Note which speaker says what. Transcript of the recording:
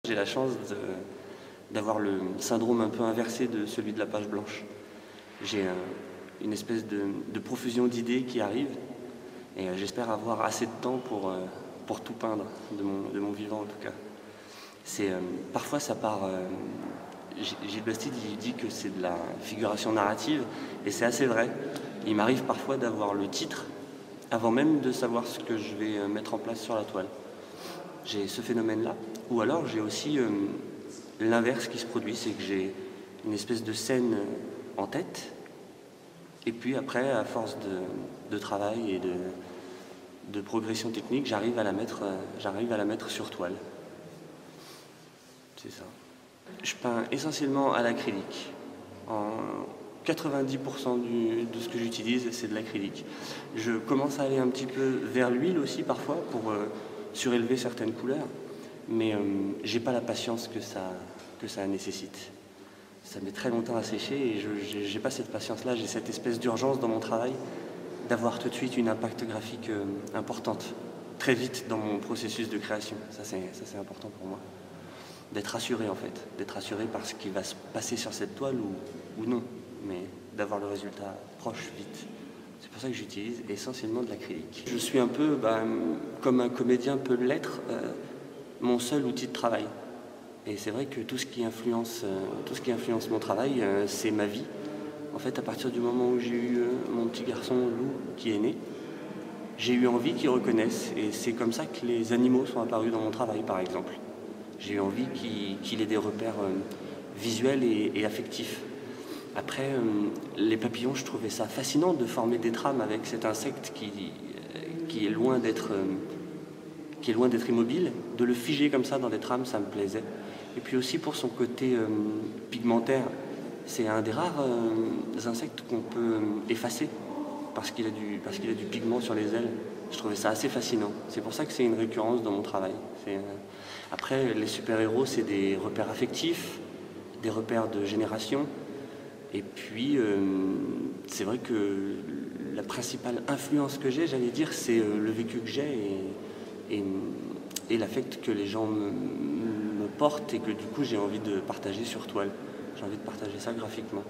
Speaker 1: J'ai la chance d'avoir le syndrome un peu inversé de celui de la page blanche. J'ai une espèce de profusion d'idées qui arrive et j'espère avoir assez de temps pour tout peindre de mon vivant en tout cas. Parfois ça part... Gilles Bastide il dit que c'est de la figuration narrative et c'est assez vrai. Il m'arrive parfois d'avoir le titre avant même de savoir ce que je vais mettre en place sur la toile. J'ai ce phénomène-là. Ou alors j'ai aussi l'inverse qui se produit, c'est que j'ai une espèce de scène en tête et puis après, à force de travail et de progression technique, j'arrive à la mettre sur toile. C'est ça. Je peins essentiellement à l'acrylique. 90% de ce que j'utilise, c'est de l'acrylique. Je commence à aller un petit peu vers l'huile aussi parfois pour surélever certaines couleurs, mais j'ai pas la patience que ça nécessite. Ça met très longtemps à sécher et j'ai pas cette patience-là, j'ai cette espèce d'urgence dans mon travail d'avoir tout de suite une impact graphique importante, très vite dans mon processus de création. Ça c'est important pour moi. D'être assuré en fait, d'être assuré par ce qui va se passer sur cette toile ou non, mais d'avoir le résultat proche, vite. C'est pour ça que j'utilise essentiellement de l'acrylique. Je suis un peu, comme un comédien peut l'être, mon seul outil de travail. Et c'est vrai que tout ce qui influence mon travail, c'est ma vie. En fait, à partir du moment où j'ai eu mon petit garçon Lou qui est né, j'ai eu envie qu'il reconnaisse. Et c'est comme ça que les animaux sont apparus dans mon travail, par exemple. J'ai eu envie qu'il ait des repères visuels et affectifs. Après, les papillons, je trouvais ça fascinant de former des trames avec cet insecte qui est loin d'être immobile. De le figer comme ça dans des trames, ça me plaisait. Et puis aussi pour son côté pigmentaire, c'est un des rares insectes qu'on peut effacer parce qu'il a du pigment sur les ailes. Je trouvais ça assez fascinant. C'est pour ça que c'est une récurrence dans mon travail. Après, les super-héros, c'est des repères affectifs, des repères de génération. Et puis, c'est vrai que la principale influence que j'ai, j'allais dire, c'est le vécu que j'ai et l'affect que les gens me portent et que du coup, j'ai envie de partager sur toile. J'ai envie de partager ça graphiquement.